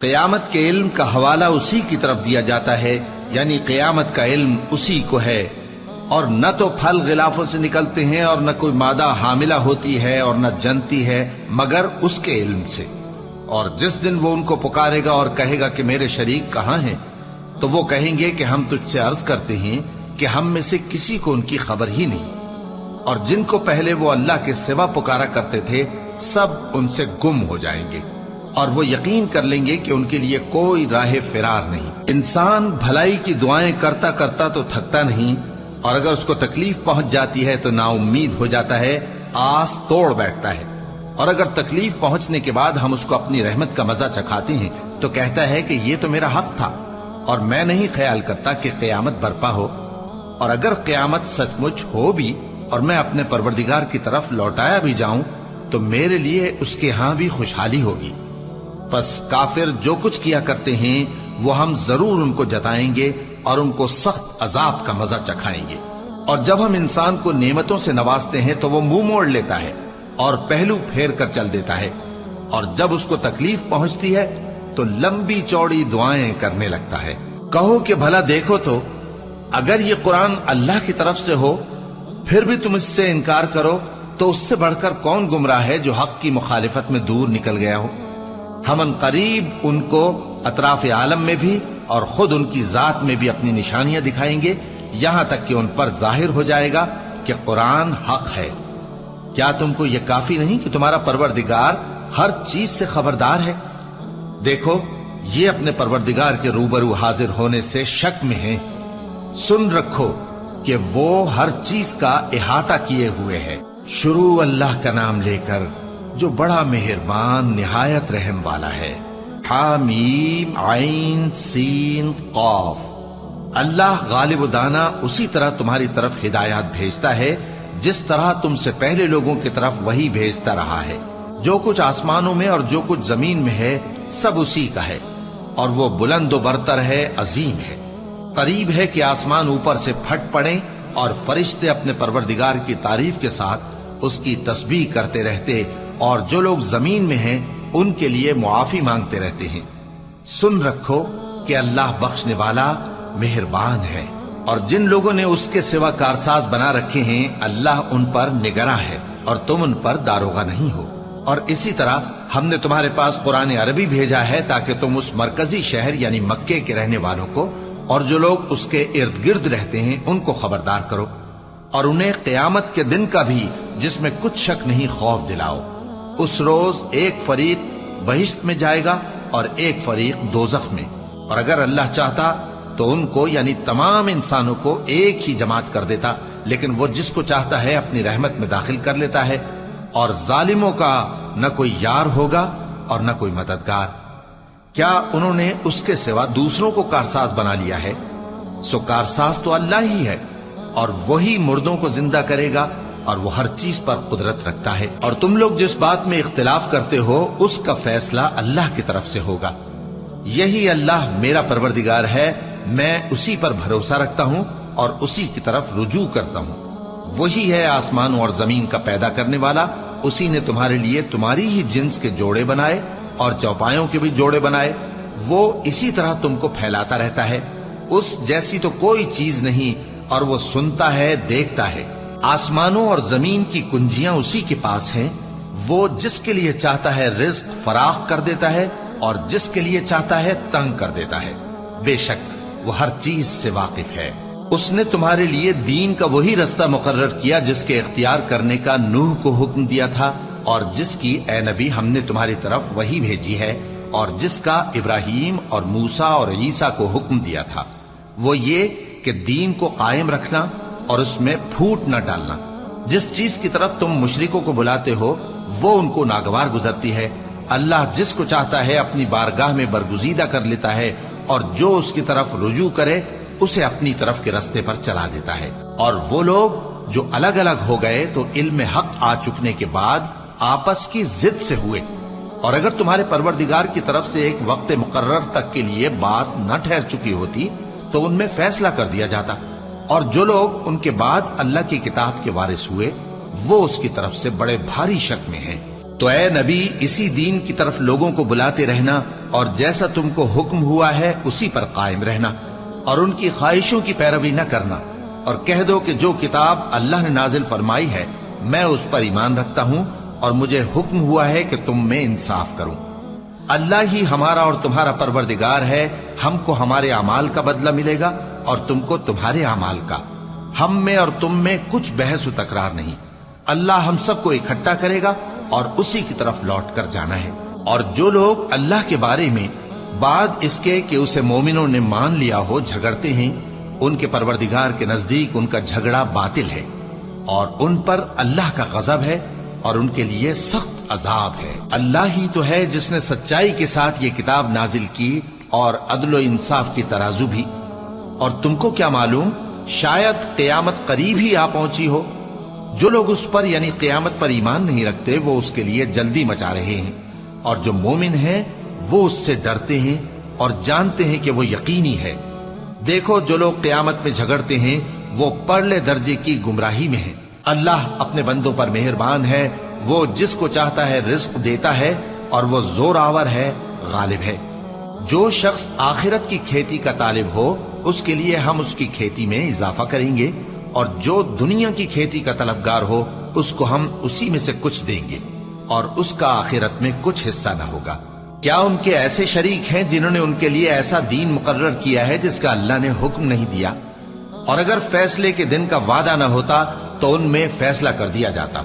قیامت کے علم کا حوالہ اسی کی طرف دیا جاتا ہے، یعنی قیامت کا علم اسی کو ہے، اور نہ تو پھل غلافوں سے نکلتے ہیں اور نہ کوئی مادہ حاملہ ہوتی ہے اور نہ جنتی ہے مگر اس کے علم سے۔ اور جس دن وہ ان کو پکارے گا اور کہے گا کہ میرے شریک کہاں ہیں، تو وہ کہیں گے کہ ہم تجھ سے عرض کرتے ہیں کہ ہم میں سے کسی کو ان کی خبر ہی نہیں، اور جن کو پہلے وہ اللہ کے سوا پکارا کرتے تھے سب ان سے گم ہو جائیں گے، اور وہ یقین کر لیں گے کہ ان کے لیے کوئی راہ فرار نہیں۔ انسان بھلائی کی دعائیں کرتا کرتا تو تھکتا نہیں، اور اگر اس کو تکلیف پہنچ جاتی ہے تو نا امید ہو جاتا ہے، آس توڑ بیٹھتا ہے، اور اگر تکلیف پہنچنے کے بعد ہم اس کو اپنی رحمت کا مزہ چکھاتے ہیں تو کہتا ہے کہ یہ تو میرا حق تھا اور میں نہیں خیال کرتا کہ قیامت برپا ہو۔ اور اگر قیامت سچ مچ ہو بھی اور میں اپنے پروردگار کی طرف لوٹایا بھی جاؤں تو میرے لیے اس کے ہاں بھی خوشحالی ہوگی۔ پس کافر جو کچھ کیا کرتے ہیں وہ ہم ضرور ان کو جتائیں گے اور ان کو سخت عذاب کا مزہ چکھائیں گے۔ اور جب ہم انسان کو نعمتوں سے نوازتے ہیں تو وہ منہ موڑ لیتا ہے اور پہلو پھیر کر چل دیتا ہے، اور جب اس کو تکلیف پہنچتی ہے تو لمبی چوڑی دعائیں کرنے لگتا ہے۔ کہو کہ بھلا دیکھو تو اگر یہ قرآن اللہ کی طرف سے ہو پھر بھی تم اس سے انکار کرو تو اس سے بڑھ کر کون گمراہ ہے جو حق کی مخالفت میں دور نکل گیا ہو۔ ہم ان قریب ان کو اطراف عالم میں بھی اور خود ان کی ذات میں بھی اپنی نشانیاں دکھائیں گے، یہاں تک کہ ان پر ظاہر ہو جائے گا کہ قرآن حق ہے۔ کیا تم کو یہ کافی نہیں کہ تمہارا پروردگار ہر چیز سے خبردار ہے؟ دیکھو یہ اپنے پروردگار کے روبرو حاضر ہونے سے شک میں ہیں۔ سن رکھو کہ وہ ہر چیز کا احاطہ کیے ہوئے ہے۔ شروع اللہ کا نام لے کر جو بڑا مہربان نہایت رحم والا ہے۔ حامیم عین سین قاف۔ اللہ غالب و دانا اسی طرح تمہاری طرف ہدایات بھیجتا ہے جس طرح تم سے پہلے لوگوں کی طرف وہی بھیجتا رہا ہے۔ جو کچھ آسمانوں میں اور جو کچھ زمین میں ہے سب اسی کا ہے، اور وہ بلند و برتر ہے، عظیم ہے۔ قریب ہے کہ آسمان اوپر سے پھٹ پڑیں اور فرشتے اپنے پروردگار کی تعریف کے ساتھ اس کی تسبیح کرتے رہتے، اور جو لوگ زمین میں ہیں ان کے لیے معافی مانگتے رہتے ہیں۔ سن رکھو کہ اللہ بخشنے والا مہربان ہے، اور جن لوگوں نے اس کے سوا کارساز بنا رکھے ہیں اللہ ان پر نگراں ہے اور تم ان پر داروغہ نہیں ہو۔ اور اسی طرح ہم نے تمہارے پاس قرآن عربی بھیجا ہے تاکہ تم اس مرکزی شہر یعنی مکے کے رہنے والوں کو اور جو لوگ اس کے ارد گرد رہتے ہیں ان کو خبردار کرو، اور انہیں قیامت کے دن کا بھی جس میں کچھ شک نہیں خوف دلاؤ۔ اس روز ایک فریق بہشت میں جائے گا اور ایک فریق دوزخ میں، اور اگر اللہ چاہتا تو ان کو یعنی تمام انسانوں کو ایک ہی جماعت کر دیتا، لیکن وہ جس کو چاہتا ہے اپنی رحمت میں داخل کر لیتا ہے، اور ظالموں کا نہ کوئی یار ہوگا اور نہ کوئی مددگار۔ کیا انہوں نے اس کے سوا دوسروں کو کارساز بنا لیا ہے؟ سو کارساز تو اللہ ہی ہے، اور وہی مردوں کو زندہ کرے گا، اور وہ ہر چیز پر قدرت رکھتا ہے۔ اور تم لوگ جس بات میں اختلاف کرتے ہو اس کا فیصلہ اللہ کی طرف سے ہوگا۔ یہی اللہ میرا پروردگار ہے، میں اسی پر بھروسہ رکھتا ہوں اور اسی کی طرف رجوع کرتا ہوں۔ وہی ہے آسمانوں اور زمین کا پیدا کرنے والا، اسی نے تمہارے لیے تمہاری ہی جنس کے جوڑے بنائے اور چوپایوں کے بھی جوڑے بنائے۔ وہ اسی طرح تم کو پھیلاتا رہتا ہے، اس جیسی تو کوئی چیز نہیں، اور وہ سنتا ہے، دیکھتا ہے۔ آسمانوں اور زمین کی کنجیاں اسی کے پاس ہیں، وہ جس کے لیے چاہتا ہے رزق فراخ کر دیتا ہے اور جس کے لیے چاہتا ہے تنگ کر دیتا ہے۔ بے شک وہ ہر چیز سے واقف ہے۔ اس نے تمہارے لیے دین کا وہی رستہ مقرر کیا جس کے اختیار کرنے کا نوح کو حکم دیا تھا، اور جس کی اے نبی ہم نے تمہاری طرف وہی بھیجی ہے، اور جس کا ابراہیم اور موسیٰ اور عیسیٰ کو حکم دیا تھا، وہ یہ کہ دین کو قائم رکھنا اور اس میں پھوٹ نہ ڈالنا۔ جس چیز کی طرف تم مشرکوں کو بلاتے ہو وہ ان کو ناگوار گزرتی ہے۔ اللہ جس کو چاہتا ہے اپنی بارگاہ میں برگزیدہ کر لیتا ہے، اور جو اس کی طرف رجوع کرے اسے اپنی طرف کے رستے پر چلا دیتا ہے۔ اور وہ لوگ جو الگ الگ ہو گئے تو علم حق آ چکنے کے بعد آپس کی ضد سے ہوئے، اور اگر تمہارے پروردگار کی طرف سے ایک وقت مقرر تک کے لیے بات نہ ٹھہر چکی ہوتی تو ان میں فیصلہ کر دیا جاتا، اور جو لوگ ان کے بعد اللہ کی کتاب کے وارث ہوئے وہ اس کی طرف سے بڑے بھاری شک میں ہیں۔ تو اے نبی اسی دین کی طرف لوگوں کو بلاتے رہنا اور جیسا تم کو حکم ہوا ہے اسی پر قائم رہنا اور ان کی خواہشوں کی پیروی نہ کرنا، اور کہہ دو کہ جو کتاب اللہ نے نازل فرمائی ہے میں اس پر ایمان رکھتا ہوں اور مجھے حکم ہوا ہے کہ تم میں انصاف کروں۔ اللہ ہی ہمارا اور تمہارا پروردگار ہے، ہم کو ہمارے اعمال کا بدلہ ملے گا اور تم کو تمہارے اعمال کا، ہم میں اور تم میں کچھ بحث و تکرار نہیں۔ اللہ ہم سب کو اکٹھا کرے گا اور اسی کی طرف لوٹ کر جانا ہے۔ اور جو لوگ اللہ کے بارے میں بعد اس کے کہ اسے مومنوں نے مان لیا ہو جھگڑتے ہیں، ان کے پروردگار کے نزدیک ان کا جھگڑا باطل ہے اور ان پر اللہ کا غضب ہے اور ان کے لیے سخت عذاب ہے۔ اللہ ہی تو ہے جس نے سچائی کے ساتھ یہ کتاب نازل کی اور عدل و انصاف کی ترازو بھی۔ اور تم کو کیا معلوم، شاید قیامت قریب ہی آ پہنچی ہو۔ جو لوگ اس پر یعنی قیامت پر ایمان نہیں رکھتے وہ اس کے لیے جلدی مچا رہے ہیں، اور جو مومن ہیں وہ اس سے ڈرتے ہیں اور جانتے ہیں کہ وہ یقینی ہے۔ دیکھو جو لوگ قیامت میں جھگڑتے ہیں وہ پرلے درجے کی گمراہی میں ہیں۔ اللہ اپنے بندوں پر مہربان ہے، وہ جس کو چاہتا ہے رزق دیتا ہے اور وہ زور آور ہے، غالب ہے۔ جو شخص آخرت کی کھیتی کا طالب ہو اس کے لیے ہم اس کی کھیتی میں اضافہ کریں گے، اور جو دنیا کی کھیتی کا طلبگار ہو اس کو ہم اسی میں سے کچھ دیں گے اور اس کا آخرت میں کچھ حصہ نہ ہوگا۔ کیا ان کے ایسے شریک ہیں جنہوں نے ان کے لیے ایسا دین مقرر کیا ہے جس کا اللہ نے حکم نہیں دیا؟ اور اگر فیصلے کے دن کا وعدہ نہ ہوتا تو ان میں فیصلہ کر دیا جاتا۔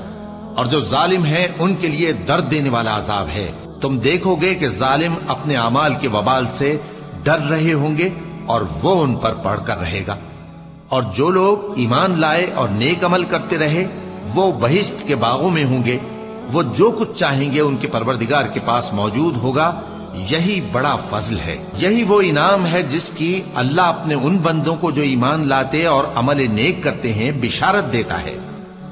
اور جو ظالم ہیں ان کے لیے درد دینے والا عذاب ہے۔ تم دیکھو گے کہ ظالم اپنے اعمال کے وبال سے ڈر رہے ہوں گے اور وہ ان پر پڑھ کر رہے گا۔ اور جو لوگ ایمان لائے اور نیک عمل کرتے رہے وہ بہشت کے باغوں میں ہوں گے، وہ جو کچھ چاہیں گے ان کے پروردگار کے پاس موجود ہوگا۔ یہی بڑا فضل ہے، یہی وہ انعام ہے جس کی اللہ اپنے ان بندوں کو جو ایمان لاتے اور عمل نیک کرتے ہیں بشارت دیتا ہے۔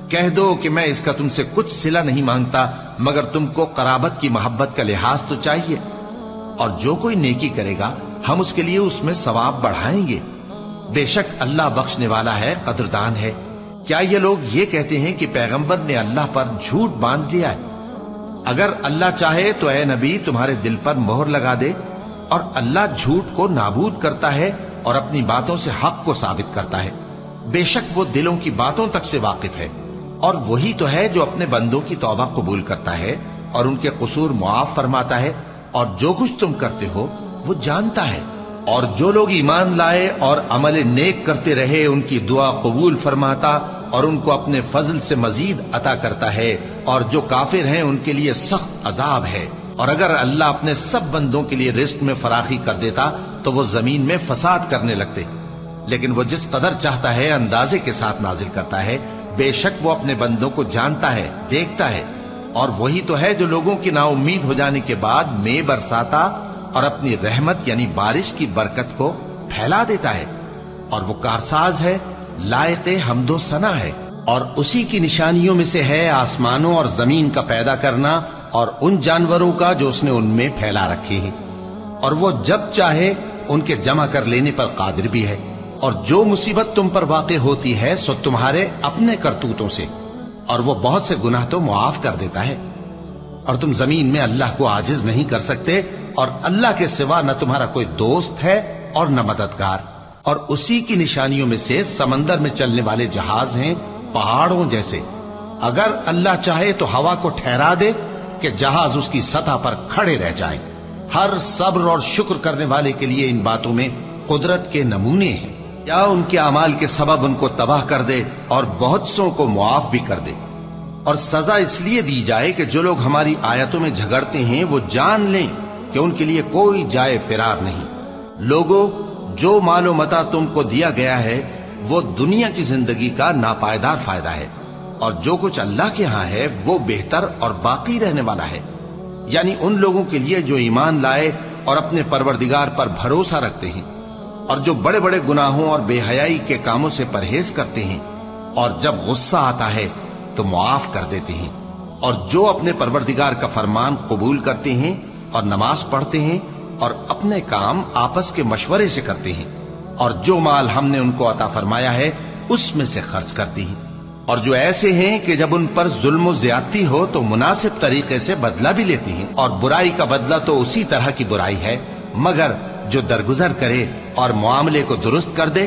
کہہ دو کہ میں اس کا تم سے کچھ صلہ نہیں مانگتا مگر تم کو قرابت کی محبت کا لحاظ تو چاہیے، اور جو کوئی نیکی کرے گا ہم اس کے لیے اس میں ثواب بڑھائیں گے۔ بے شک اللہ بخشنے والا ہے، قدردان ہے۔ کیا یہ لوگ یہ کہتے ہیں کہ پیغمبر نے اللہ پر جھوٹ باندھ لیا ہے؟ اگر اللہ چاہے تو اے نبی تمہارے دل پر مہر لگا دے، اور اللہ جھوٹ کو نابود کرتا ہے اور اپنی باتوں سے حق کو ثابت کرتا ہے۔ بے شک وہ دلوں کی باتوں تک سے واقف ہے، اور وہی تو ہے جو اپنے بندوں کی توبہ قبول کرتا ہے اور ان کے قصور معاف فرماتا ہے، اور جو کچھ تم کرتے ہو وہ جانتا ہے۔ اور جو لوگ ایمان لائے اور عمل نیک کرتے رہے ان کی دعا قبول فرماتا اور ان کو اپنے فضل سے مزید عطا کرتا ہے، اور جو کافر ہیں ان کے لیے سخت عذاب ہے۔ اور اگر اللہ اپنے سب بندوں کے لیے رزق میں فراخی کر دیتا تو وہ زمین میں فساد کرنے لگتے، لیکن وہ جس قدر چاہتا ہے اندازے کے ساتھ نازل کرتا ہے۔ بے شک وہ اپنے بندوں کو جانتا ہے، دیکھتا ہے، اور وہی تو ہے جو لوگوں کی نا امید ہو جانے کے بعد میں برساتا اور اپنی رحمت یعنی بارش کی برکت کو پھیلا دیتا ہے، اور وہ کارساز ہے، لائق حمد و ثنا ہے۔ اور اسی کی نشانیوں میں سے ہے آسمانوں اور زمین کا پیدا کرنا اور ان جانوروں کا جو اس نے ان میں پھیلا رکھے ہیں، اور وہ جب چاہے ان کے جمع کر لینے پر قادر بھی ہے۔ اور جو مصیبت تم پر واقع ہوتی ہے سو تمہارے اپنے کرتوتوں سے، اور وہ بہت سے گناہ تو معاف کر دیتا ہے۔ اور تم زمین میں اللہ کو عاجز نہیں کر سکتے، اور اللہ کے سوا نہ تمہارا کوئی دوست ہے اور نہ مددگار۔ اور اسی کی نشانیوں میں سے سمندر میں چلنے والے جہاز ہیں پہاڑوں جیسے۔ اگر اللہ چاہے تو ہوا کو ٹھہرا دے کہ جہاز اس کی سطح پر کھڑے رہ جائیں۔ ہر صبر اور شکر کرنے والے کے لیے ان باتوں میں قدرت کے نمونے ہیں۔ یا ان کے اعمال کے سبب ان کو تباہ کر دے اور بہت سو کو معاف بھی کر دے۔ اور سزا اس لیے دی جائے کہ جو لوگ ہماری آیتوں میں جھگڑتے ہیں وہ جان لیں کہ ان کے لیے کوئی جائے فرار نہیں۔ لوگوں، جو مال و متاع تم کو دیا گیا ہے وہ دنیا کی زندگی کا ناپائیدار فائدہ ہے، اور جو کچھ اللہ کے ہاں ہے وہ بہتر اور باقی رہنے والا ہے، یعنی ان لوگوں کے لیے جو ایمان لائے اور اپنے پروردگار پر بھروسہ رکھتے ہیں، اور جو بڑے بڑے گناہوں اور بے حیائی کے کاموں سے پرہیز کرتے ہیں، اور جب غصہ آتا ہے تو معاف کر دیتے ہیں، اور جو اپنے پروردگار کا فرمان قبول کرتے ہیں اور نماز پڑھتے ہیں اور اپنے کام آپس کے مشورے سے کرتے ہیں، اور جو مال ہم نے ان کو عطا فرمایا ہے اس میں سے خرچ کرتے ہیں۔ اور جو ایسے ہیں کہ جب ان پر ظلم و زیادتی ہو تو مناسب طریقے سے بدلہ بھی لیتی ہیں، اور برائی کا بدلہ تو اسی طرح کی برائی ہے، مگر جو درگزر کرے اور معاملے کو درست کر دے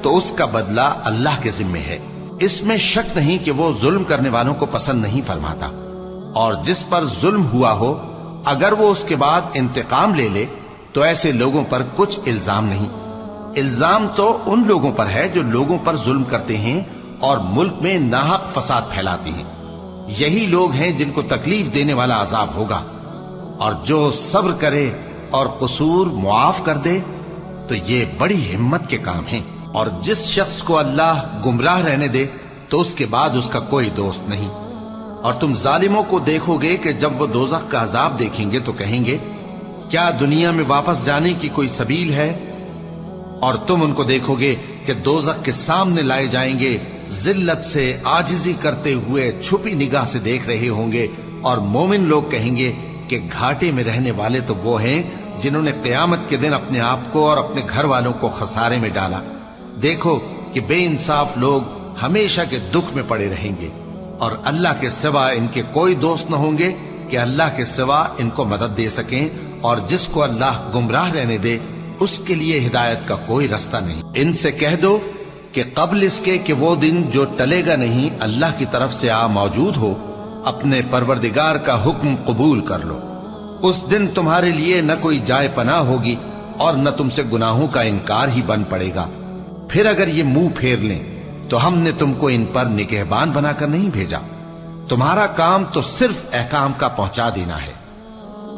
تو اس کا بدلہ اللہ کے ذمے ہے۔ اس میں شک نہیں کہ وہ ظلم کرنے والوں کو پسند نہیں فرماتا، اور جس پر ظلم ہوا ہو اگر وہ اس کے بعد انتقام لے لے تو ایسے لوگوں پر کچھ الزام نہیں۔ الزام تو ان لوگوں پر ہے جو لوگوں پر ظلم کرتے ہیں اور ملک میں ناحق فساد پھیلاتے ہیں، یہی لوگ ہیں جن کو تکلیف دینے والا عذاب ہوگا۔ اور جو صبر کرے اور قصور معاف کر دے تو یہ بڑی ہمت کے کام ہیں۔ اور جس شخص کو اللہ گمراہ رہنے دے تو اس کے بعد اس کا کوئی دوست نہیں۔ اور تم ظالموں کو دیکھو گے کہ جب وہ دوزخ کا عذاب دیکھیں گے تو کہیں گے کیا دنیا میں واپس جانے کی کوئی سبیل ہے؟ اور تم ان کو دیکھو گے کہ دوزخ کے سامنے لائے جائیں گے، ذلت سے عاجزی کرتے ہوئے چھپی نگاہ سے دیکھ رہے ہوں گے، اور مومن لوگ کہیں گے کہ گھاٹے میں رہنے والے تو وہ ہیں جنہوں نے قیامت کے دن اپنے آپ کو اور اپنے گھر والوں کو خسارے میں ڈالا۔ دیکھو کہ بے انصاف لوگ ہمیشہ کے دکھ میں پڑے رہیں گے، اور اللہ کے سوا ان کے کوئی دوست نہ ہوں گے کہ اللہ کے سوا ان کو مدد دے سکیں، اور جس کو اللہ گمراہ رہنے دے اس کے لیے ہدایت کا کوئی رستہ نہیں۔ ان سے کہہ دو کہ قبل اس کے کہ وہ دن جو ٹلے گا نہیں اللہ کی طرف سے آ موجود ہو، اپنے پروردگار کا حکم قبول کر لو۔ اس دن تمہارے لیے نہ کوئی جائے پناہ ہوگی اور نہ تم سے گناہوں کا انکار ہی بن پڑے گا۔ پھر اگر یہ منہ پھیر لیں تو ہم نے تم کو ان پر نگہبان بنا کر نہیں بھیجا، تمہارا کام تو صرف احکام کا پہنچا دینا ہے۔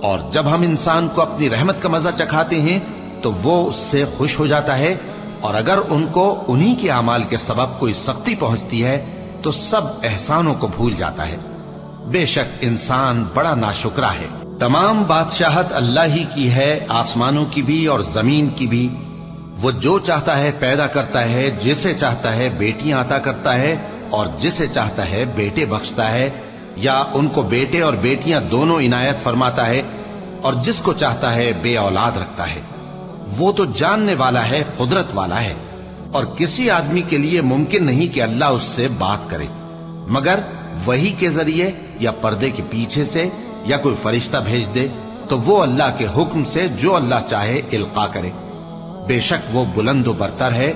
اور جب ہم انسان کو اپنی رحمت کا مزہ چکھاتے ہیں تو وہ اس سے خوش ہو جاتا ہے، اور اگر ان کو انہی کے اعمال کے سبب کوئی سختی پہنچتی ہے تو سب احسانوں کو بھول جاتا ہے۔ بے شک انسان بڑا ناشکرا ہے۔ تمام بادشاہت اللہ ہی کی ہے، آسمانوں کی بھی اور زمین کی بھی۔ وہ جو چاہتا ہے پیدا کرتا ہے، جسے چاہتا ہے بیٹیاں عطا کرتا ہے اور جسے چاہتا ہے بیٹے بخشتا ہے، یا ان کو بیٹے اور بیٹیاں دونوں عنایت فرماتا ہے، اور جس کو چاہتا ہے بے اولاد رکھتا ہے۔ وہ تو جاننے والا ہے، قدرت والا ہے، اور کسی آدمی کے لیے ممکن نہیں کہ اللہ اس سے بات کرے مگر وحی کے ذریعے یا پردے کے پیچھے سے، یا کوئی فرشتہ بھیج دے تو وہ اللہ کے حکم سے جو اللہ چاہے القا کرے۔ بے شک وہ بلند و برتر ہے،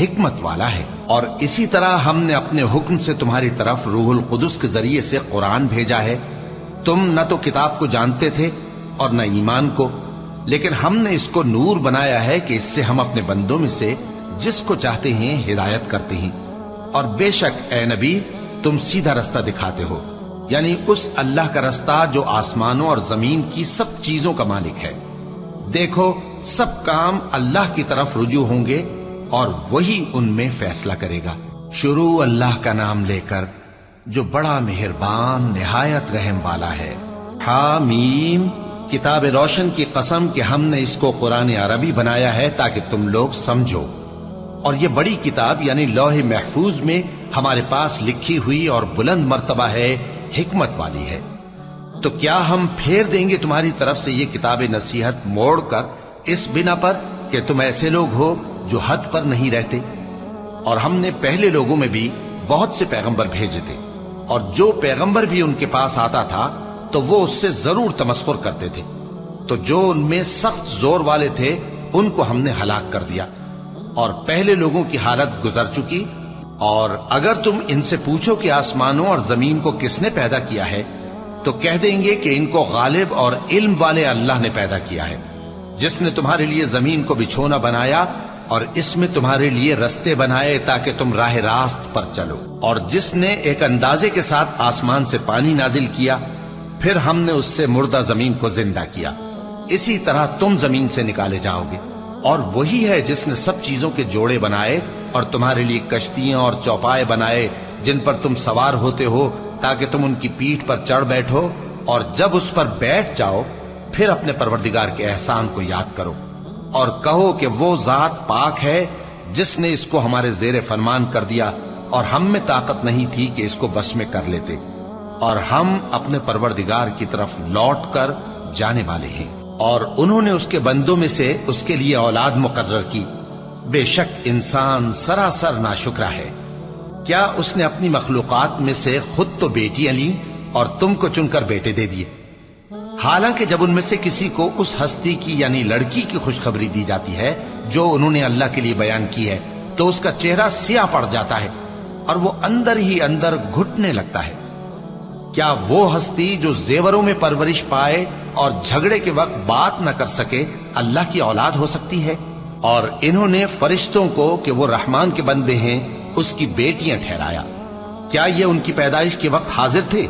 حکمت والا ہے۔ اور اسی طرح ہم نے اپنے حکم سے تمہاری طرف روح القدس کے ذریعے سے قرآن بھیجا ہے۔ تم نہ تو کتاب کو جانتے تھے اور نہ ایمان کو، لیکن ہم نے اس کو نور بنایا ہے کہ اس سے ہم اپنے بندوں میں سے جس کو چاہتے ہیں ہدایت کرتے ہیں۔ اور بے شک اے نبی تم سیدھا رستہ دکھاتے ہو، یعنی اس اللہ کا رستہ جو آسمانوں اور زمین کی سب چیزوں کا مالک ہے۔ دیکھو سب کام اللہ کی طرف رجوع ہوں گے اور وہی ان میں فیصلہ کرے گا۔ شروع اللہ کا نام لے کر جو بڑا مہربان نہایت رحم والا ہے۔ حامیم، کتاب روشن کی قسم کہ ہم نے اس کو قرآن عربی بنایا ہے تاکہ تم لوگ سمجھو، اور یہ بڑی کتاب یعنی لوح محفوظ میں ہمارے پاس لکھی ہوئی اور بلند مرتبہ ہے، حکمت والی ہے۔ تو کیا ہم پھیر دیں گے تمہاری طرف سے یہ کتاب نصیحت موڑ کر اس بنا پر کہ تم ایسے لوگ ہو جو حد پر نہیں رہتے؟ اور ہم نے پہلے لوگوں میں بھی بہت سے پیغمبر بھیجے تھے، اور جو پیغمبر بھی ان کے پاس آتا تھا تو وہ اس سے ضرور تمسخر کرتے تھے، تو جو ان میں سخت زور والے تھے ان کو ہم نے ہلاک کر دیا، اور پہلے لوگوں کی حالت گزر چکی۔ اور اگر تم ان سے پوچھو کہ آسمانوں اور زمین کو کس نے پیدا کیا ہے تو کہہ دیں گے کہ ان کو غالب اور علم والے اللہ نے پیدا کیا ہے، جس نے تمہارے لیے زمین کو بچھونا بنایا اور اس میں تمہارے لیے رستے بنائے تاکہ تم راہ راست پر چلو، اور جس نے ایک اندازے کے ساتھ آسمان سے پانی نازل کیا، پھر ہم نے اس سے مردہ زمین کو زندہ کیا، اسی طرح تم زمین سے نکالے جاؤ گے۔ اور وہی ہے جس نے سب چیزوں کے جوڑے بنائے اور تمہارے لیے کشتیاں اور چوپائے بنائے جن پر تم سوار ہوتے ہو تاکہ تم ان کی پیٹھ پر چڑھ بیٹھو، اور جب اس پر بیٹھ جاؤ پھر اپنے پروردگار کے احسان کو یاد کرو اور کہو کہ وہ ذات پاک ہے جس نے اس کو ہمارے زیر فرمان کر دیا اور ہم میں طاقت نہیں تھی کہ اس کو بس میں کر لیتے، اور ہم اپنے پروردگار کی طرف لوٹ کر جانے والے ہیں۔ اور انہوں نے اس کے بندوں میں سے اس کے لیے اولاد مقرر کی، بے شک انسان سراسر ناشکرا ہے۔ کیا اس نے اپنی مخلوقات میں سے خود تو بیٹیاں لی اور تم کو چن کر بیٹے دے دیے؟ حالانکہ جب ان میں سے کسی کو اس ہستی کی یعنی لڑکی کی خوشخبری دی جاتی ہے جو انہوں نے اللہ کے لیے بیان کی ہے تو اس کا چہرہ سیاہ پڑ جاتا ہے اور وہ اندر ہی اندر گھٹنے لگتا ہے۔ کیا وہ ہستی جو زیوروں میں پرورش پائے اور جھگڑے کے وقت بات نہ کر سکے اللہ کی اولاد ہو سکتی ہے؟ اور انہوں نے فرشتوں کو کہ وہ رحمان کے بندے ہیں اس کی بیٹیاں ٹھہرایا۔ کیا یہ ان کی پیدائش کے وقت حاضر تھے؟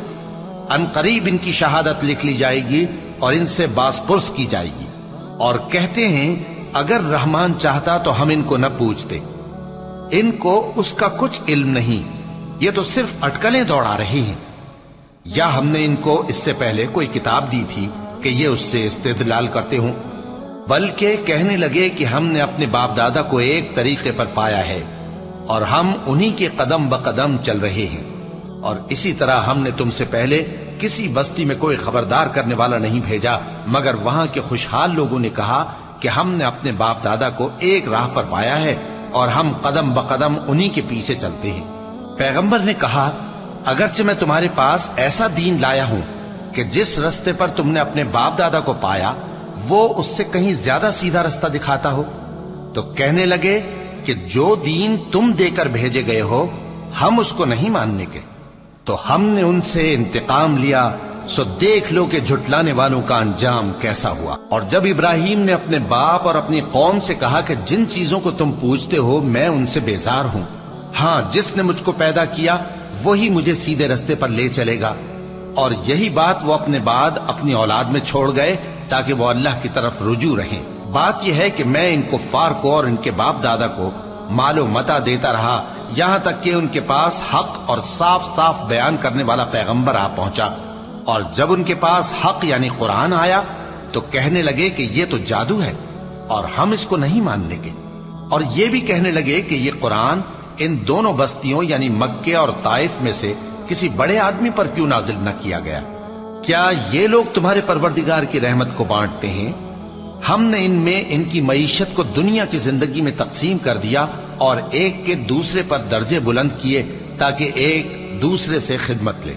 ان قریب ان کی شہادت لکھ لی جائے گی اور ان سے باز پرس کی جائے گی۔ اور کہتے ہیں اگر رحمان چاہتا تو ہم ان کو نہ پوچھتے، ان کو اس کا کچھ علم نہیں، یہ تو صرف اٹکلیں دوڑا رہے ہیں۔ یا ہم نے ان کو اس سے پہلے کوئی کتاب دی تھی کہ یہ اس سے استدلال کرتے ہوں؟ بلکہ کہنے لگے کہ ہم نے اپنے باپ دادا کو ایک طریقے پر پایا ہے اور ہم انہی کے قدم بقدم چل رہے ہیں، اور اسی طرح ہم نے تم سے پہلے کسی بستی میں کوئی خبردار کرنے والا نہیں بھیجا مگر وہاں کے خوشحال لوگوں نے کہا کہ ہم نے اپنے باپ دادا کو ایک راہ پر پایا ہے اور ہم قدم بقدم انہی کے پیچھے چلتے ہیں۔ پیغمبر نے کہا اگرچہ میں تمہارے پاس ایسا دین لایا ہوں کہ جس رستے پر تم نے اپنے باپ دادا کو پایا وہ اس سے کہیں زیادہ سیدھا رستہ دکھاتا ہو، تو کہنے لگے کہ جو دین تم دے کر بھیجے گئے ہو ہم اس کو نہیں ماننے کے، تو ہم نے ان سے انتقام لیا، سو دیکھ لو کہ جھٹلانے والوں کا انجام کیسا ہوا۔ اور جب ابراہیم نے اپنے باپ اور اپنی قوم سے کہا کہ جن چیزوں کو تم پوجتے ہو میں ان سے بیزار ہوں، ہاں جس نے مجھ کو پیدا کیا وہی مجھے سیدھے رستے پر لے چلے گا، اور یہی بات وہ اپنے بعد اپنی اولاد میں چھوڑ گئے تاکہ وہ اللہ کی طرف رجوع رہیں۔ بات یہ ہے کہ میں ان کفار کو اور ان کے باپ دادا کو مال و متاع دیتا رہا یہاں تک کہ ان کے پاس حق اور صاف صاف بیان کرنے والا پیغمبر آ پہنچا، اور جب ان کے پاس حق یعنی قرآن آیا تو کہنے لگے کہ یہ تو جادو ہے اور ہم اس کو نہیں ماننے کے، اور یہ بھی کہنے لگے کہ یہ قرآن ان دونوں بستیوں یعنی مکے اور طائف میں سے کسی بڑے آدمی پر کیوں نازل نہ کیا گیا؟ کیا یہ لوگ تمہارے پروردگار کی رحمت کو بانٹتے ہیں؟ ہم نے ان میں ان کی معیشت کو دنیا کی زندگی میں تقسیم کر دیا اور ایک کے دوسرے پر درجے بلند کیے تاکہ ایک دوسرے سے خدمت لے،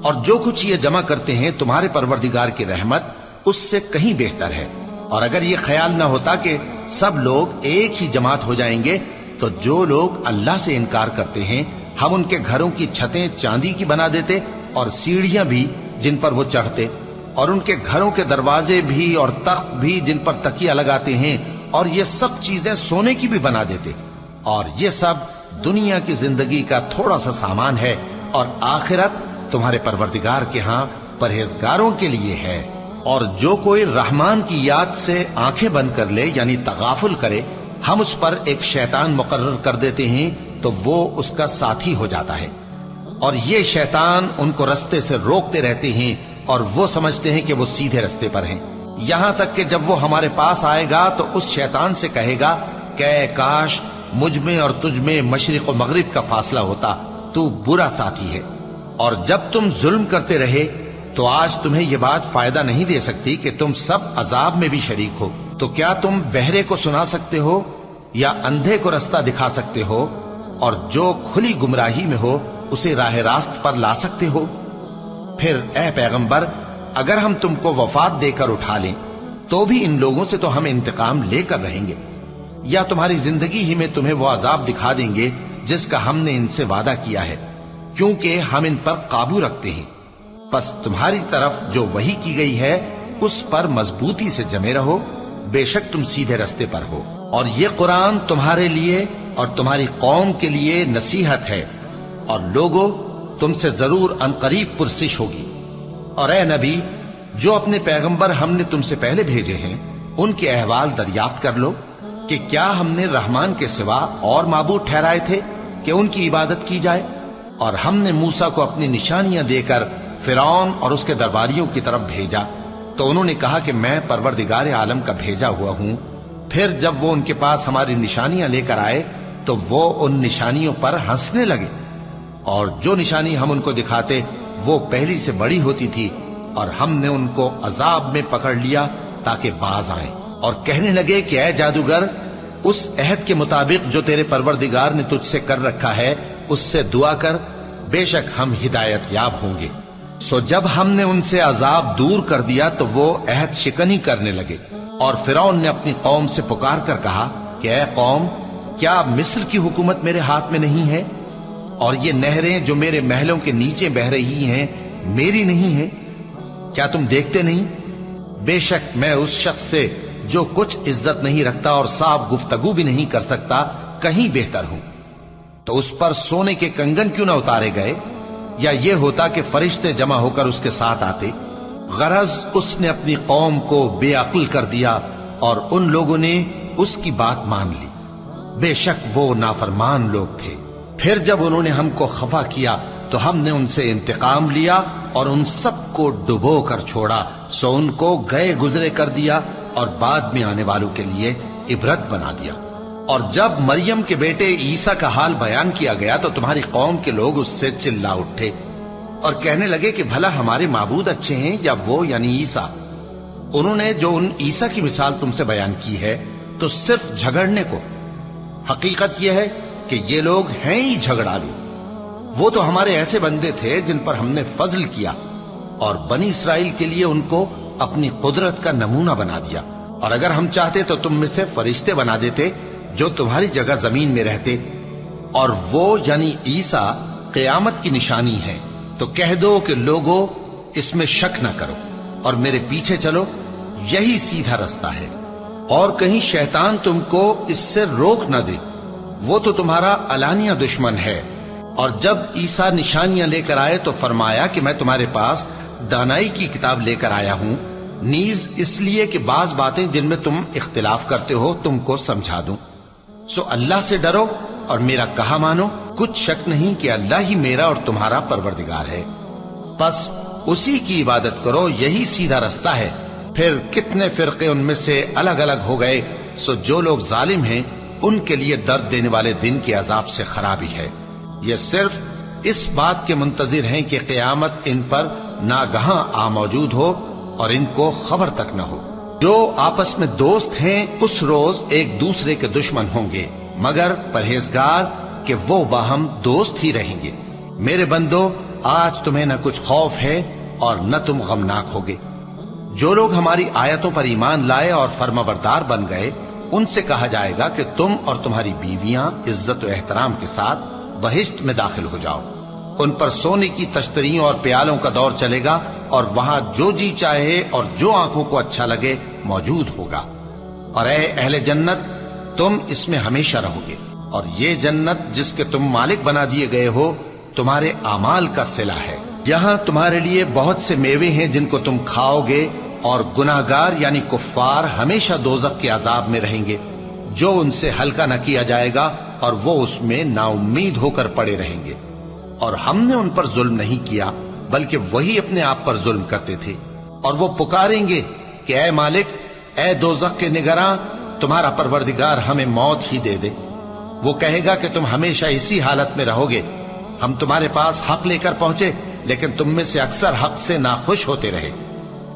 اور جو کچھ یہ جمع کرتے ہیں تمہارے پروردگار کی رحمت اس سے کہیں بہتر ہے۔ اور اگر یہ خیال نہ ہوتا کہ سب لوگ ایک ہی جماعت ہو جائیں گے تو جو لوگ اللہ سے انکار کرتے ہیں ہم ان کے گھروں کی چھتیں چاندی کی بنا دیتے اور سیڑھیاں بھی جن پر وہ چڑھتے، اور ان کے گھروں کے دروازے بھی اور تخت بھی جن پر تکیہ لگاتے ہیں، اور یہ سب چیزیں سونے کی بھی بنا دیتے، اور یہ سب دنیا کی زندگی کا تھوڑا سا سامان ہے، اور آخرت تمہارے پروردگار کے ہاں پرہیزگاروں کے لیے ہے۔ اور جو کوئی رحمان کی یاد سے آنکھیں بند کر لے یعنی تغافل کرے ہم اس پر ایک شیطان مقرر کر دیتے ہیں تو وہ اس کا ساتھی ہو جاتا ہے، اور یہ شیطان ان کو رستے سے روکتے رہتے ہیں اور وہ سمجھتے ہیں کہ وہ سیدھے رستے پر ہیں، یہاں تک کہ جب وہ ہمارے پاس آئے گا تو اس شیطان سے کہے گا کہ کاش مجھ میں اور تجھ میں مشرق و مغرب کا فاصلہ ہوتا، تو برا ساتھی ہے۔ اور جب تم ظلم کرتے رہے تو آج تمہیں یہ بات فائدہ نہیں دے سکتی کہ تم سب عذاب میں بھی شریک ہو، تو کیا تم بہرے کو سنا سکتے ہو یا اندھے کو رستہ دکھا سکتے ہو، اور جو کھلی گمراہی میں ہو اسے راہ راست پر لا سکتے ہو؟ پھر اے پیغمبر اگر ہم تم کو وفات دے کر اٹھا لیں تو بھی ان لوگوں سے تو ہم انتقام لے کر رہیں گے، یا تمہاری زندگی ہی میں تمہیں وہ عذاب دکھا دیں گے جس کا ہم نے ان سے وعدہ کیا ہے، کیونکہ ہم ان پر قابو رکھتے ہیں۔ پس تمہاری طرف جو وحی کی گئی ہے اس پر مضبوطی سے جمے رہو، بے شک تم سیدھے رستے پر ہو، اور یہ قرآن تمہارے لیے اور تمہاری قوم کے لیے نصیحت ہے، اور لوگوں تم سے ضرور ان قریب پرسش ہوگی۔ اور اے نبی جو اپنے پیغمبر ہم نے تم سے پہلے بھیجے ہیں ان کے احوال دریافت کر لو کہ کیا ہم نے رحمان کے سوا اور معبود ٹھہرائے تھے کہ ان کی عبادت کی جائے؟ اور ہم نے موسیٰ کو اپنی نشانیاں دے کر فرعون اور اس کے درباریوں کی طرف بھیجا تو انہوں نے کہا کہ میں پروردگار عالم کا بھیجا ہوا ہوں۔ پھر جب وہ ان کے پاس ہماری نشانیاں لے کر آئے تو وہ ان نشانیوں پر ہنسنے لگے، اور جو نشانی ہم ان کو دکھاتے وہ پہلی سے بڑی ہوتی تھی، اور ہم نے ان کو عذاب میں پکڑ لیا تاکہ باز آئیں، اور کہنے لگے کہ اے جادوگر اس عہد کے مطابق جو تیرے پروردگار نے تجھ سے کر رکھا ہے اس سے دعا کر، بے شک ہم ہدایت یاب ہوں گے۔ سو جب ہم نے ان سے عذاب دور کر دیا تو وہ عہد شکنی کرنے لگے، اور فرعون نے اپنی قوم سے پکار کر کہا کہ اے قوم، کیا مصر کی حکومت میرے ہاتھ میں نہیں ہے؟ اور یہ نہریں جو میرے محلوں کے نیچے بہ رہی ہیں میری نہیں ہیں؟ کیا تم دیکھتے نہیں؟ بے شک میں اس شخص سے جو کچھ عزت نہیں رکھتا اور صاف گفتگو بھی نہیں کر سکتا کہیں بہتر ہوں۔ تو اس پر سونے کے کنگن کیوں نہ اتارے گئے، یا یہ ہوتا کہ فرشتے جمع ہو کر اس کے ساتھ آتے؟ غرض اس نے اپنی قوم کو بے عقل کر دیا اور ان لوگوں نے اس کی بات مان لی۔ بے شک وہ نافرمان لوگ تھے۔ پھر جب انہوں نے ہم کو خفا کیا تو ہم نے ان سے انتقام لیا اور ان سب کو ڈبو کر چھوڑا، سو ان کو گئے گزرے کر دیا اور بعد میں آنے والوں کے لیے عبرت بنا دیا۔ اور جب مریم کے بیٹے عیسیٰ کا حال بیان کیا گیا تو تمہاری قوم کے لوگ اس سے چلا اٹھے اور کہنے لگے کہ بھلا ہمارے معبود اچھے ہیں یا وہ یعنی عیسیٰ؟ انہوں نے جو ان عیسیٰ کی مثال تم سے بیان کی ہے تو صرف جھگڑنے کو۔ حقیقت یہ ہے کہ یہ لوگ ہیں ہی جھگڑالو۔ وہ تو ہمارے ایسے بندے تھے جن پر ہم نے فضل کیا، اور بنی اسرائیل کے لیے ان کو اپنی قدرت کا نمونہ بنا دیا۔ اور اگر ہم چاہتے تو تم میں سے فرشتے بنا دیتے جو تمہاری جگہ زمین میں رہتے، اور وہ یعنی عیسیٰ قیامت کی نشانی ہے۔ تو کہہ دو کہ لوگوں اس میں شک نہ کرو اور میرے پیچھے چلو، یہی سیدھا رستہ ہے، اور کہیں شیطان تم کو اس سے روک نہ دے، وہ تو تمہارا علانیہ دشمن ہے۔ اور جب عیسیٰ نشانیاں لے کر آئے تو فرمایا کہ میں تمہارے پاس دانائی کی کتاب لے کر آیا ہوں، نیز اس لیے کہ بعض باتیں جن میں تم اختلاف کرتے ہو تم کو سمجھا دوں۔ سو اللہ سے ڈرو اور میرا کہا مانو، کچھ شک نہیں کہ اللہ ہی میرا اور تمہارا پروردگار ہے، بس اسی کی عبادت کرو، یہی سیدھا رستہ ہے۔ پھر کتنے فرقے ان میں سے الگ الگ ہو گئے، سو جو لوگ ظالم ہیں ان کے لیے درد دینے والے دن کے عذاب سے خرابی ہے۔ یہ صرف اس بات کے منتظر ہیں کہ قیامت ان پر ناگہاں آ موجود ہو اور ان کو خبر تک نہ ہو۔ جو آپس میں دوست ہیں اس روز ایک دوسرے کے دشمن ہوں گے، مگر پرہیزگار کہ وہ باہم دوست ہی رہیں گے۔ میرے بندو، آج تمہیں نہ کچھ خوف ہے اور نہ تم غمناک ہوگے۔ جو لوگ ہماری آیتوں پر ایمان لائے اور فرمانبردار بن گئے، ان سے کہا جائے گا کہ تم اور تمہاری بیویاں عزت و احترام کے ساتھ بہشت میں داخل ہو جاؤ۔ ان پر سونے کی تشتریوں اور پیالوں کا دور چلے گا، اور وہاں جو جی چاہے اور جو آنکھوں کو اچھا لگے موجود ہوگا۔ اور اے اہل جنت، تم اس میں ہمیشہ رہو گے، اور یہ جنت جس کے تم مالک بنا دیے گئے ہو تمہارے اعمال کا صلہ ہے۔ یہاں تمہارے لیے بہت سے میوے ہیں جن کو تم کھاؤ گے، اور گناہگار یعنی کفار ہمیشہ دوزخ کے عذاب میں رہیں گے، جو ان سے ہلکا نہ کیا جائے گا، اور وہ اس میں نا امید ہو کر پڑے رہیں گے۔ اور ہم نے ان پر ظلم نہیں کیا بلکہ وہی اپنے آپ پر ظلم کرتے تھے۔ اور وہ پکاریں گے کہ اے مالک، اے دوزخ کے نگراں، تمہارا پروردگار ہمیں موت ہی دے دے۔ وہ کہے گا کہ تم ہمیشہ اسی حالت میں رہو گے، ہم تمہارے پاس حق لے کر پہنچے لیکن تم میں سے اکثر حق سے ناخوش ہوتے رہے۔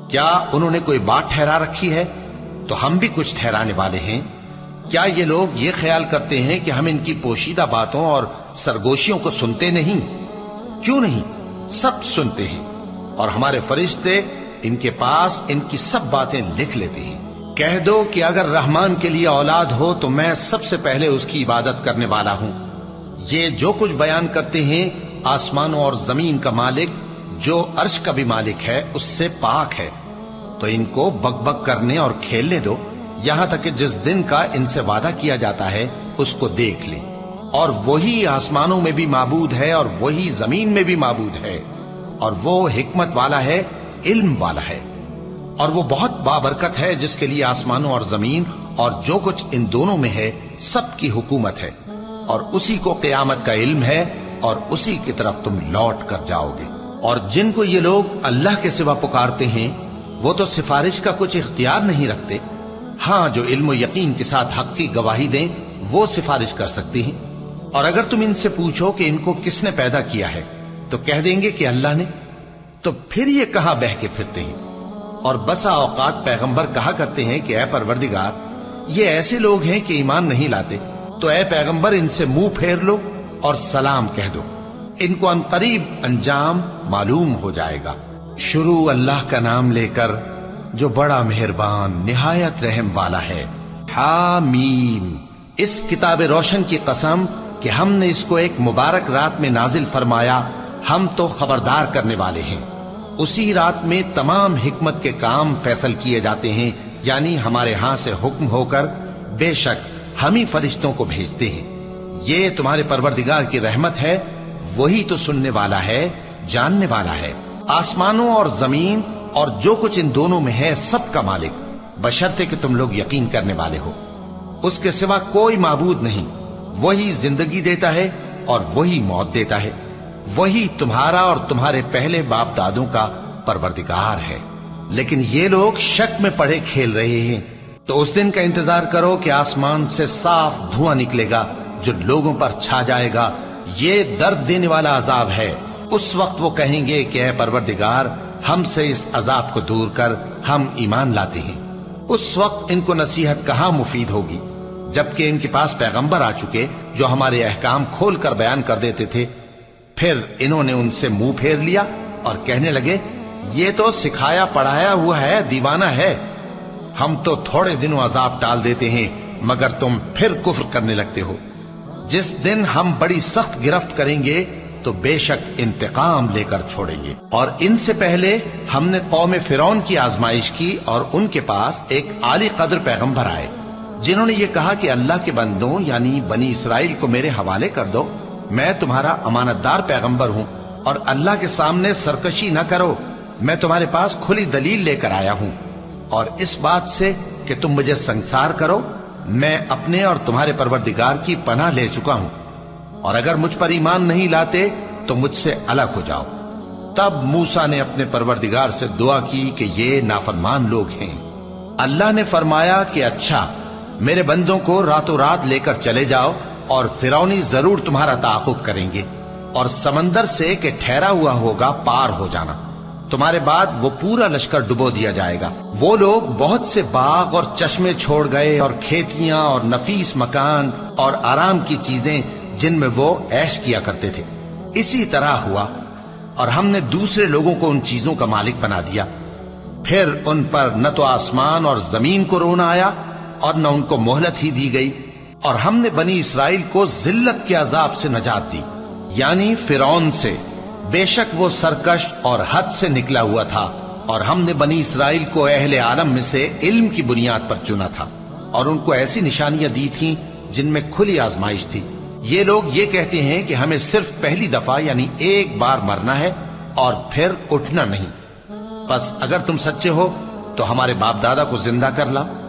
کیا انہوں نے کوئی بات ٹھہرا رکھی ہے؟ تو ہم بھی کچھ ٹھہرانے والے ہیں۔ کیا یہ لوگ یہ خیال کرتے ہیں کہ ہم ان کی پوشیدہ باتوں اور سرگوشیوں کو سنتے نہیں؟ کیوں نہیں، سب سنتے ہیں، اور ہمارے فرشتے ان کے پاس ان کی سب باتیں لکھ لیتے ہیں۔ کہہ دو کہ اگر رحمان کے لیے اولاد ہو تو میں سب سے پہلے اس کی عبادت کرنے والا ہوں۔ یہ جو کچھ بیان کرتے ہیں آسمانوں اور زمین کا مالک جو عرش کا بھی مالک ہے اس سے پاک ہے، تو ان کو بک بک کرنے اور کھیلنے دو، یہاں تک کہ جس دن کا ان سے وعدہ کیا جاتا ہے اس کو دیکھ لیں۔ اور وہی آسمانوں میں بھی معبود ہے اور وہی زمین میں بھی معبود ہے، اور وہ حکمت والا ہے، علم والا ہے، اور وہ بہت بابرکت ہے جس کے لیے آسمانوں اور زمین اور جو کچھ ان دونوں میں ہے سب کی حکومت ہے، اور اسی کو قیامت کا علم ہے، اور اسی کی طرف تم لوٹ کر جاؤ گے۔ اور جن کو یہ لوگ اللہ کے سوا پکارتے ہیں وہ تو سفارش کا کچھ اختیار نہیں رکھتے، ہاں جو علم و یقین کے ساتھ حق کی گواہی دیں وہ سفارش کر سکتے ہیں۔ اور اگر تم ان سے پوچھو کہ ان کو کس نے پیدا کیا ہے تو کہہ دیں گے کہ اللہ نے، تو پھر یہ کہاں بہہ کے پھرتے ہیں۔ اور بسا اوقات پیغمبر کہا کرتے ہیں کہ اے پروردگار، یہ ایسے لوگ ہیں کہ ایمان نہیں لاتے، تو اے پیغمبر ان سے منہ پھیر لو، اور سلام کہہ دو، ان کو عنقریب انجام معلوم ہو جائے گا۔ شروع اللہ کا نام لے کر جو بڑا مہربان نہایت رحم والا ہے۔ حامیم، اس کتاب روشن کی قسم کہ ہم نے اس کو ایک مبارک رات میں نازل فرمایا، ہم تو خبردار کرنے والے ہیں۔ اسی رات میں تمام حکمت کے کام فیصل کیے جاتے ہیں، یعنی ہمارے ہاں سے حکم ہو کر بے شک ہم ہی فرشتوں کو بھیجتے ہیں۔ یہ تمہارے پروردگار کی رحمت ہے، وہی تو سننے والا ہے، جاننے والا ہے۔ آسمانوں اور زمین اور جو کچھ ان دونوں میں ہے سب کا مالک، بشرطے کہ تم لوگ یقین کرنے والے ہو۔ اس کے سوا کوئی معبود نہیں، وہی زندگی دیتا ہے اور وہی موت دیتا ہے، وہی تمہارا اور تمہارے پہلے باپ دادوں کا پروردگار ہے۔ لیکن یہ لوگ شک میں پڑے کھیل رہے ہیں، تو اس دن کا انتظار کرو کہ آسمان سے صاف دھواں نکلے گا جو لوگوں پر چھا جائے گا، یہ درد دینے والا عذاب ہے۔ اس وقت وہ کہیں گے کہ اے پروردگار، ہم سے اس عذاب کو دور کر، ہم ایمان لاتے ہیں۔ اس وقت ان کو نصیحت کہاں مفید ہوگی، جبکہ ان کے پاس پیغمبر آ چکے جو ہمارے احکام کھول کر بیان کر دیتے تھے۔ پھر انہوں نے ان سے منہ پھیر لیا اور کہنے لگے، یہ تو سکھایا پڑھایا ہوا ہے، دیوانہ ہے، ہم تو تھوڑے دنوں عذاب ٹال دیتے ہیں مگر تم پھر کفر کرنے لگتے ہو۔ جس دن ہم بڑی سخت گرفت کریں گے تو بے شک انتقام لے کر چھوڑیں گے۔ اور ان سے پہلے ہم نے قوم فرعون کی آزمائش کی، اور ان کے پاس ایک عالی قدر پیغمبر آئے جنہوں نے یہ کہا کہ اللہ کے بندوں یعنی بنی اسرائیل کو میرے حوالے کر دو، میں تمہارا امانت دار پیغمبر ہوں، اور اللہ کے سامنے سرکشی نہ کرو، میں تمہارے پاس کھلی دلیل لے کر آیا ہوں، اور اس بات سے کہ تم مجھے سنگسار کرو، میں اپنے اور تمہارے پروردگار کی پناہ لے چکا ہوں، اور اگر مجھ پر ایمان نہیں لاتے تو مجھ سے الگ ہو جاؤ۔ تب موسیٰ نے اپنے پروردگار سے دعا کی کہ یہ نافرمان لوگ ہیں۔ اللہ نے فرمایا کہ اچھا، میرے بندوں کو راتوں رات لے کر چلے جاؤ، اور فرعونی ضرور تمہارا تعاقب کریں گے، اور سمندر سے کہ ٹھہرا ہوا ہوگا پار ہو جانا، تمہارے بعد وہ پورا لشکر ڈبو دیا جائے گا۔ وہ لوگ بہت سے باغ اور چشمے چھوڑ گئے، اور کھیتیاں اور نفیس مکان اور آرام کی چیزیں جن میں وہ عیش کیا کرتے تھے۔ اسی طرح ہوا، اور ہم نے دوسرے لوگوں کو ان چیزوں کا مالک بنا دیا۔ پھر ان پر نہ تو آسمان اور زمین کو رونا آیا، اور نہ ان کو مہلت ہی دی گئی، اور ہم نے بنی اسرائیل کو ذلت کے عذاب سے نجات دی، یعنی فرعون سے، بے شک وہ سرکش اور حد سے نکلا ہوا تھا، اور ہم نے بنی اسرائیل کو اہل عالم میں سے علم کی بنیاد پر چنا تھا، اور ان کو ایسی نشانیاں دی تھیں جن میں کھلی آزمائش تھی۔ یہ لوگ یہ کہتے ہیں کہ ہمیں صرف پہلی دفعہ یعنی ایک بار مرنا ہے اور پھر اٹھنا نہیں، پس اگر تم سچے ہو تو ہمارے باپ دادا کو زندہ کر لاؤ۔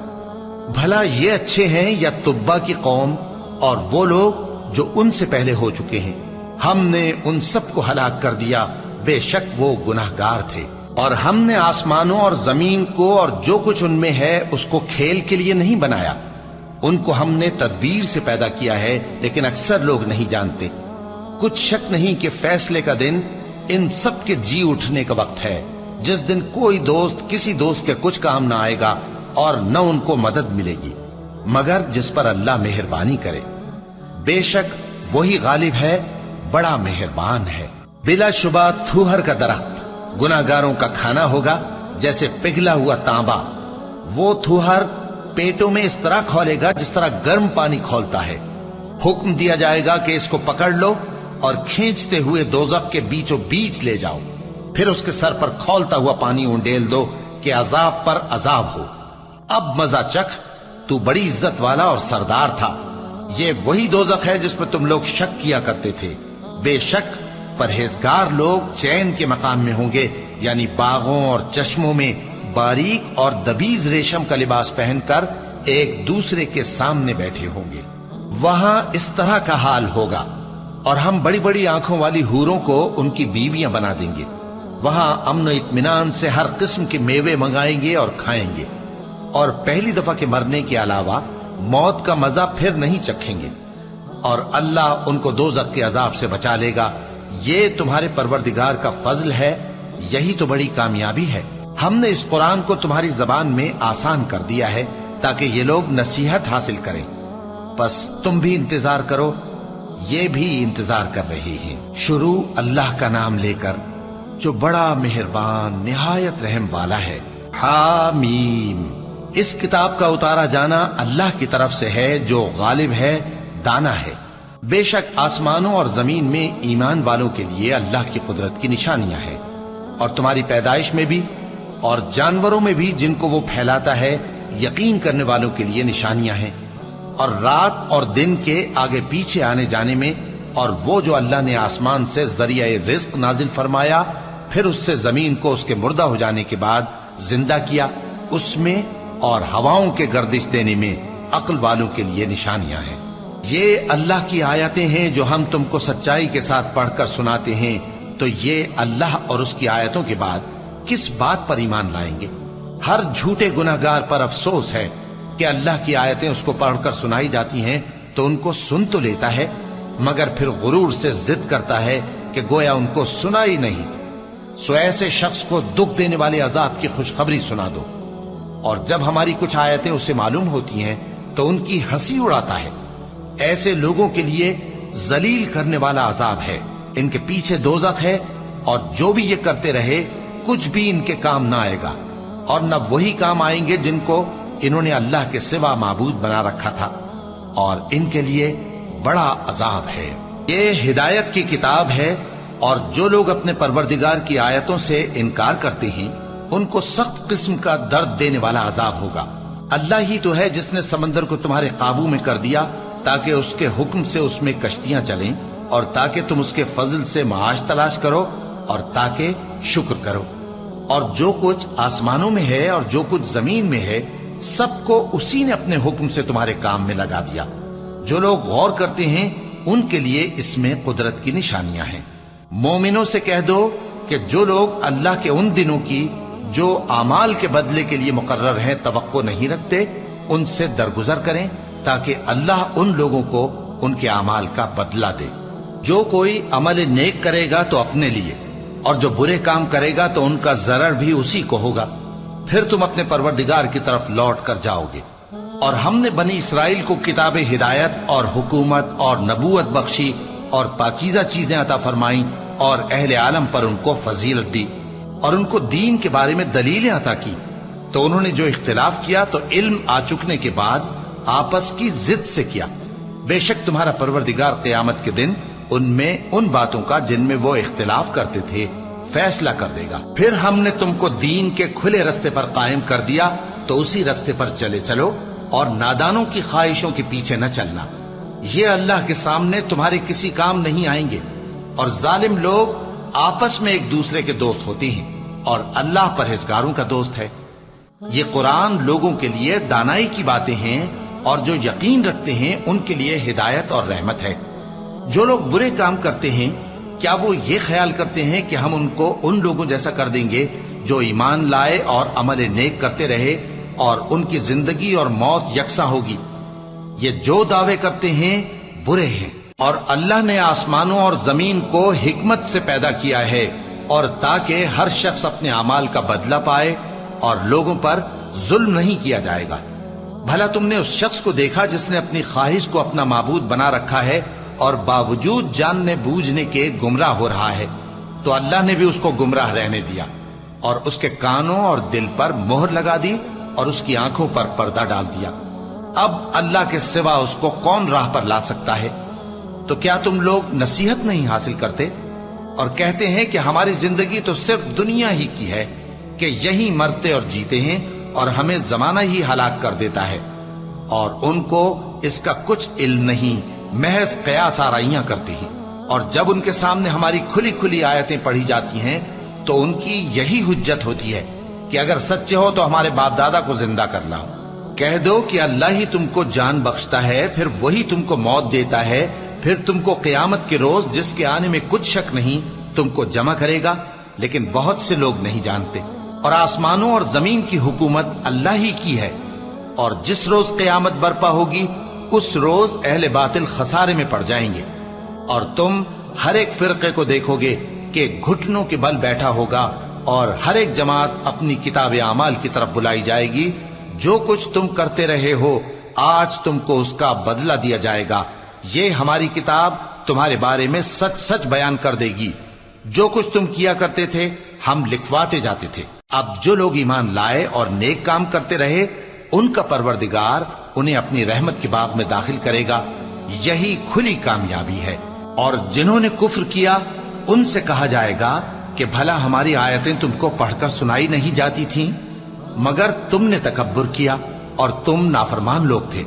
بھلا یہ اچھے ہیں یا تبا کی قوم اور وہ لوگ جو ان سے پہلے ہو چکے ہیں؟ ہم نے ان سب کو ہلاک کر دیا، بے شک وہ گناہگار تھے۔ اور ہم نے آسمانوں اور زمین کو اور جو کچھ ان میں ہے اس کو کھیل کے لیے نہیں بنایا، ان کو ہم نے تدبیر سے پیدا کیا ہے، لیکن اکثر لوگ نہیں جانتے۔ کچھ شک نہیں کہ فیصلے کا دن ان سب کے جی اٹھنے کا وقت ہے، جس دن کوئی دوست کسی دوست کے کچھ کام نہ آئے گا، اور نہ ان کو مدد ملے گی مگر جس پر اللہ مہربانی کرے۔ بے شک وہی غالب ہے، بڑا مہربان ہے۔ بلا شبہ تھوہر کا درخت گناہگاروں کا کھانا ہوگا، جیسے پگھلا ہوا تانبا۔ وہ تھوہر پیٹوں میں اس طرح کھولے گا جس طرح گرم پانی کھولتا ہے۔ حکم دیا جائے گا کہ اس کو پکڑ لو اور کھینچتے ہوئے دوزخ کے بیچوں بیچ لے جاؤ، پھر اس کے سر پر کھولتا ہوا پانی اونڈیل دو کہ عذاب پر عذاب ہو۔ اب مزہ چکھ، تو بڑی عزت والا اور سردار تھا۔ یہ وہی دوزخ ہے جس میں تم لوگ شک کیا کرتے تھے۔ بے شک پرہیزگار لوگ چین کے مقام میں ہوں گے، یعنی باغوں اور چشموں میں باریک اور دبیز ریشم کا لباس پہن کر ایک دوسرے کے سامنے بیٹھے ہوں گے۔ وہاں اس طرح کا حال ہوگا، اور ہم بڑی بڑی آنکھوں والی حوروں کو ان کی بیویاں بنا دیں گے۔ وہاں امن و اطمینان سے ہر قسم کے میوے منگائیں گے اور کھائیں گے، اور پہلی دفعہ کے مرنے کے علاوہ موت کا مزہ پھر نہیں چکھیں گے، اور اللہ ان کو دوزخ کے عذاب سے بچا لے گا۔ یہ تمہارے پروردگار کا فضل ہے، یہی تو بڑی کامیابی ہے۔ ہم نے اس قرآن کو تمہاری زبان میں آسان کر دیا ہے تاکہ یہ لوگ نصیحت حاصل کریں، پس تم بھی انتظار کرو، یہ بھی انتظار کر رہے ہیں۔ شروع اللہ کا نام لے کر جو بڑا مہربان نہایت رحم والا ہے۔ حامیم، اس کتاب کا اتارا جانا اللہ کی طرف سے ہے جو غالب ہے، دانا ہے۔ بے شک آسمانوں اور زمین میں ایمان والوں کے لیے اللہ کی قدرت کی نشانیاں ہیں، اور تمہاری پیدائش میں بھی اور جانوروں میں بھی جن کو وہ پھیلاتا ہے یقین کرنے والوں کے لیے نشانیاں ہیں، اور رات اور دن کے آگے پیچھے آنے جانے میں، اور وہ جو اللہ نے آسمان سے ذریعہ رزق نازل فرمایا پھر اس سے زمین کو اس کے مردہ ہو جانے کے بعد زندہ کیا، اس میں اور ہواؤں کے گردش دینے میں عقل والوں کے لیے نشانیاں ہیں۔ یہ اللہ کی آیتیں ہیں جو ہم تم کو سچائی کے ساتھ پڑھ کر سناتے ہیں، تو یہ اللہ اور اس کی آیتوں کے بعد کس بات پر ایمان لائیں گے؟ ہر جھوٹے گناہگار پر افسوس ہے کہ اللہ کی آیتیں اس کو پڑھ کر سنائی جاتی ہیں تو ان کو سن تو لیتا ہے، مگر پھر غرور سے ضد کرتا ہے کہ گویا ان کو سنا ہی نہیں۔ سو ایسے شخص کو دکھ دینے والے عذاب کی خوشخبری سنا دو، اور جب ہماری کچھ آیتیں اسے معلوم ہوتی ہیں تو ان کی ہنسی اڑاتا ہے۔ ایسے لوگوں کے لیے ذلیل کرنے والا عذاب ہے، ان کے پیچھے دوزخ ہے، اور جو بھی یہ کرتے رہے کچھ بھی ان کے کام نہ آئے گا، اور نہ وہی کام آئیں گے جن کو انہوں نے اللہ کے سوا معبود بنا رکھا تھا، اور ان کے لیے بڑا عذاب ہے۔ یہ ہدایت کی کتاب ہے، اور جو لوگ اپنے پروردگار کی آیتوں سے انکار کرتے ہیں ان کو سخت قسم کا درد دینے والا عذاب ہوگا۔ اللہ ہی تو ہے جس نے سمندر کو تمہارے قابو میں کر دیا تاکہ اس کے حکم سے اس میں کشتیاں چلیں، اور تاکہ تم اس کے فضل سے معاش تلاش کرو، اور تاکہ شکر کرو۔ اور جو کچھ آسمانوں میں ہے اور جو کچھ زمین میں ہے سب کو اسی نے اپنے حکم سے تمہارے کام میں لگا دیا۔ جو لوگ غور کرتے ہیں ان کے لیے اس میں قدرت کی نشانیاں ہیں۔ مومنوں سے کہہ دو کہ جو لوگ اللہ کے ان دنوں کی جو اعمال کے بدلے کے لیے مقرر ہیں توقع نہیں رکھتے، ان سے درگزر کریں تاکہ اللہ ان لوگوں کو ان کے اعمال کا بدلہ دے۔ جو کوئی عمل نیک کرے گا تو اپنے لیے، اور جو برے کام کرے گا تو ان کا ضرر بھی اسی کو ہوگا، پھر تم اپنے پروردگار کی طرف لوٹ کر جاؤ گے۔ اور ہم نے بنی اسرائیل کو کتاب ہدایت اور حکومت اور نبوت بخشی اور پاکیزہ چیزیں عطا فرمائیں، اور اہل عالم پر ان کو فضیلت دی، اور ان کو دین کے بارے میں دلیلیں عطا کی، تو انہوں نے جو اختلاف کیا تو علم آ چکنے کے بعد آپس کی ضد سے کیا۔ بے شک تمہارا پروردگار قیامت کے دن ان میں ان باتوں کا جن میں وہ اختلاف کرتے تھے فیصلہ کر دے گا۔ پھر ہم نے تم کو دین کے کھلے رستے پر قائم کر دیا، تو اسی رستے پر چلے چلو، اور نادانوں کی خواہشوں کے پیچھے نہ چلنا، یہ اللہ کے سامنے تمہارے کسی کام نہیں آئیں گے۔ اور ظالم لوگ آپس میں ایک دوسرے کے دوست ہوتے ہیں، اور اللہ پرہیزگاروں کا دوست ہے۔ یہ قرآن لوگوں کے لیے دانائی کی باتیں ہیں، اور جو یقین رکھتے ہیں ان کے لیے ہدایت اور رحمت ہے۔ جو لوگ برے کام کرتے ہیں کیا وہ یہ خیال کرتے ہیں کہ ہم ان کو ان لوگوں جیسا کر دیں گے جو ایمان لائے اور عمل نیک کرتے رہے، اور ان کی زندگی اور موت یکساں ہوگی؟ یہ جو دعوے کرتے ہیں برے ہیں۔ اور اللہ نے آسمانوں اور زمین کو حکمت سے پیدا کیا ہے، اور تاکہ ہر شخص اپنے اعمال کا بدلہ پائے، اور لوگوں پر ظلم نہیں کیا جائے گا۔ بھلا تم نے اس شخص کو دیکھا جس نے اپنی خواہش کو اپنا معبود بنا رکھا ہے اور باوجود جاننے بوجھنے کے گمراہ ہو رہا ہے؟ تو اللہ نے بھی اس کو گمراہ رہنے دیا، اور اس کے کانوں اور دل پر مہر لگا دی، اور اس کی آنکھوں پر پردہ ڈال دیا۔ اب اللہ کے سوا اس کو کون راہ پر لا سکتا ہے؟ تو کیا تم لوگ نصیحت نہیں حاصل کرتے اور کہتے ہیں کہ ہماری زندگی تو صرف دنیا ہی کی ہے، کہ یہی مرتے اور جیتے ہیں، اور ہمیں زمانہ ہی ہلاک کر دیتا ہے، اور ان کو اس کا کچھ علم نہیں، محض قیاس آرائیاں کرتے ہیں۔ اور جب ان کے سامنے ہماری کھلی کھلی آیتیں پڑھی جاتی ہیں تو ان کی یہی حجت ہوتی ہے کہ اگر سچے ہو تو ہمارے باپ دادا کو زندہ کر لاؤ۔ کہہ دو کہ اللہ ہی تم کو جان بخشتا ہے، پھر وہی تم کو موت دیتا ہے، پھر تم کو قیامت کے روز جس کے آنے میں کچھ شک نہیں تم کو جمع کرے گا، لیکن بہت سے لوگ نہیں جانتے۔ اور آسمانوں اور زمین کی حکومت اللہ ہی کی ہے، اور جس روز قیامت برپا ہوگی اس روز اہل باطل خسارے میں پڑ جائیں گے، اور تم ہر ایک فرقے کو دیکھو گے کہ گھٹنوں کے بل بیٹھا ہوگا، اور ہر ایک جماعت اپنی کتاب اعمال کی طرف بلائی جائے گی۔ جو کچھ تم کرتے رہے ہو آج تم کو اس کا بدلہ دیا جائے گا، یہ ہماری کتاب تمہارے بارے میں سچ سچ بیان کر دے گی۔ جو کچھ تم کیا کرتے تھے ہم لکھواتے جاتے تھے۔ اب جو لوگ ایمان لائے اور نیک کام کرتے رہے ان کا پروردگار انہیں اپنی رحمت کے باغ میں داخل کرے گا، یہی کھلی کامیابی ہے۔ اور جنہوں نے کفر کیا ان سے کہا جائے گا کہ بھلا ہماری آیتیں تم کو پڑھ کر سنائی نہیں جاتی تھیں؟ مگر تم نے تکبر کیا اور تم نافرمان لوگ تھے۔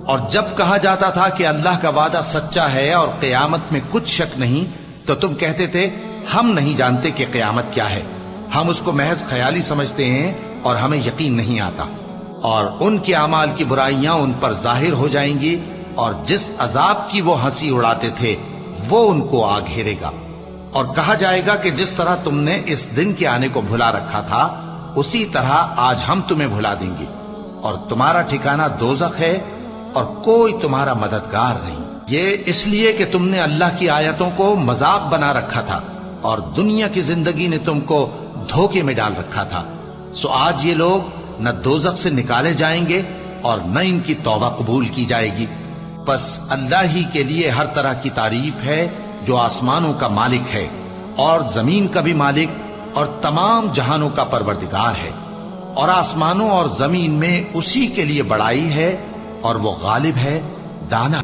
اور جب کہا جاتا تھا کہ اللہ کا وعدہ سچا ہے اور قیامت میں کچھ شک نہیں، تو تم کہتے تھے ہم نہیں جانتے کہ قیامت کیا ہے، ہم اس کو محض خیالی سمجھتے ہیں اور ہمیں یقین نہیں آتا۔ اور ان کے اعمال کی برائیاں ان پر ظاہر ہو جائیں گی، اور جس عذاب کی وہ ہنسی اڑاتے تھے وہ ان کو آ گھیرے گا۔ اور کہا جائے گا کہ جس طرح تم نے اس دن کے آنے کو بھلا رکھا تھا اسی طرح آج ہم تمہیں بھلا دیں گے، اور تمہارا ٹھکانہ دوزخ ہے اور کوئی تمہارا مددگار نہیں۔ یہ اس لیے کہ تم نے اللہ کی آیتوں کو مذاق بنا رکھا تھا اور دنیا کی زندگی نے تم کو دھوکے میں ڈال رکھا تھا، سو آج یہ لوگ نہ دوزخ سے نکالے جائیں گے اور نہ ان کی توبہ قبول کی جائے گی۔ پس اللہ ہی کے لیے ہر طرح کی تعریف ہے جو آسمانوں کا مالک ہے اور زمین کا بھی مالک اور تمام جہانوں کا پروردگار ہے، اور آسمانوں اور زمین میں اسی کے لیے بڑائی ہے اور وہ غالب ہے، دانا۔